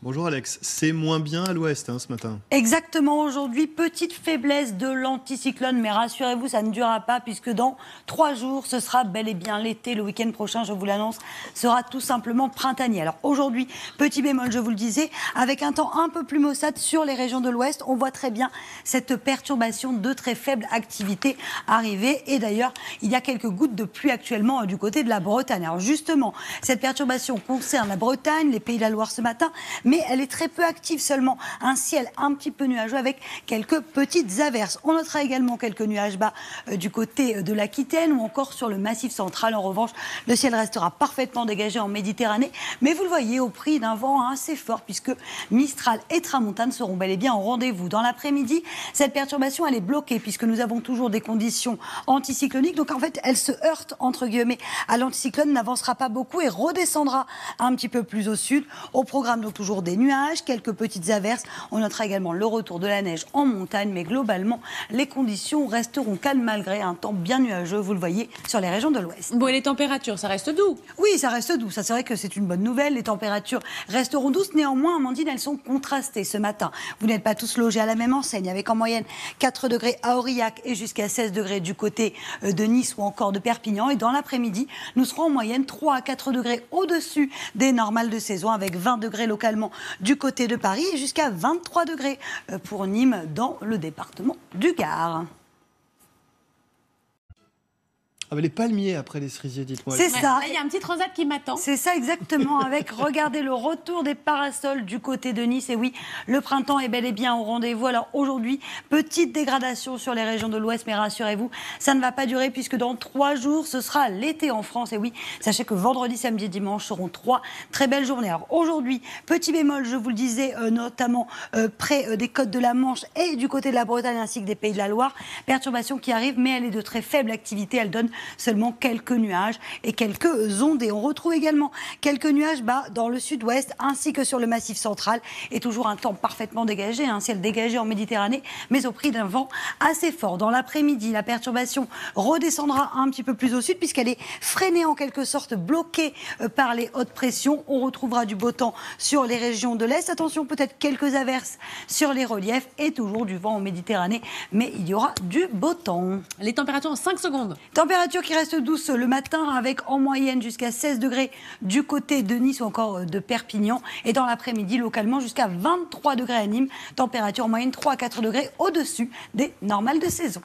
Bonjour Alex, c'est moins bien à l'ouest ce matin. Exactement, aujourd'hui, petite faiblesse de l'anticyclone, mais rassurez-vous, ça ne durera pas puisque dans 3 jours, ce sera bel et bien l'été. Le week-end prochain, je vous l'annonce, sera tout simplement printanier. Alors aujourd'hui, petit bémol, je vous le disais, avec un temps un peu plus maussade sur les régions de l'ouest, on voit très bien cette perturbation de très faible activité arriver. Et d'ailleurs, il y a quelques gouttes de pluie actuellement du côté de la Bretagne. Alors justement, cette perturbation concerne la Bretagne, les Pays de la Loire ce matin, mais elle est très peu active, seulement un ciel un petit peu nuageux avec quelques petites averses. On notera également quelques nuages bas du côté de l'Aquitaine ou encore sur le Massif central. En revanche, le ciel restera parfaitement dégagé en Méditerranée, mais vous le voyez au prix d'un vent assez fort puisque Mistral et Tramontane seront bel et bien au rendez-vous. Dans l'après-midi, cette perturbation elle est bloquée puisque nous avons toujours des conditions anticycloniques. Donc en fait, elle se heurte entre guillemets à l'anticyclone, n'avancera pas beaucoup et redescendra un petit peu plus au sud. Au programme donc toujours des nuages, quelques petites averses. On notera également le retour de la neige en montagne, mais globalement, les conditions resteront calmes malgré un temps bien nuageux, vous le voyez, sur les régions de l'ouest. Bon, et les températures, ça reste doux? Oui, ça reste doux. Ça, c'est vrai que c'est une bonne nouvelle. Les températures resteront douces. Néanmoins, Amandine, elles sont contrastées ce matin. Vous n'êtes pas tous logés à la même enseigne, avec en moyenne 4 degrés à Aurillac et jusqu'à 16 degrés du côté de Nice ou encore de Perpignan. Et dans l'après-midi, nous serons en moyenne 3 à 4 degrés au-dessus des normales de saison, avec 20 degrés localement du côté de Paris et jusqu'à 23 degrés pour Nîmes dans le département du Gard. Ah bah les palmiers après les cerisiers, dites-moi. C'est ça. Là, il y a un petit transat qui m'attend. C'est ça exactement, avec, regardez, le retour des parasols du côté de Nice. Et oui, le printemps est bel et bien au rendez-vous. Alors aujourd'hui, petite dégradation sur les régions de l'Ouest, mais rassurez-vous, ça ne va pas durer puisque dans 3 jours, ce sera l'été en France. Et oui, sachez que vendredi, samedi et dimanche seront 3 très belles journées. Alors aujourd'hui, petit bémol, je vous le disais, notamment près des côtes de la Manche et du côté de la Bretagne ainsi que des Pays de la Loire. Perturbation qui arrive, mais elle est de très faible activité. Elle donne seulement quelques nuages et quelques ondées. On retrouve également quelques nuages bas dans le sud-ouest ainsi que sur le Massif central et toujours un temps parfaitement dégagé, un ciel dégagé en Méditerranée, mais au prix d'un vent assez fort. Dans l'après-midi, la perturbation redescendra un petit peu plus au sud puisqu'elle est freinée en quelque sorte, bloquée par les hautes pressions. On retrouvera du beau temps sur les régions de l'Est. Attention, peut-être quelques averses sur les reliefs et toujours du vent en Méditerranée, mais il y aura du beau temps. Les températures en 5 secondes. Température qui reste douce le matin avec en moyenne jusqu'à 16 degrés du côté de Nice ou encore de Perpignan. Et dans l'après-midi, localement, jusqu'à 23 degrés à Nîmes. Température en moyenne 3 à 4 degrés au-dessus des normales de saison.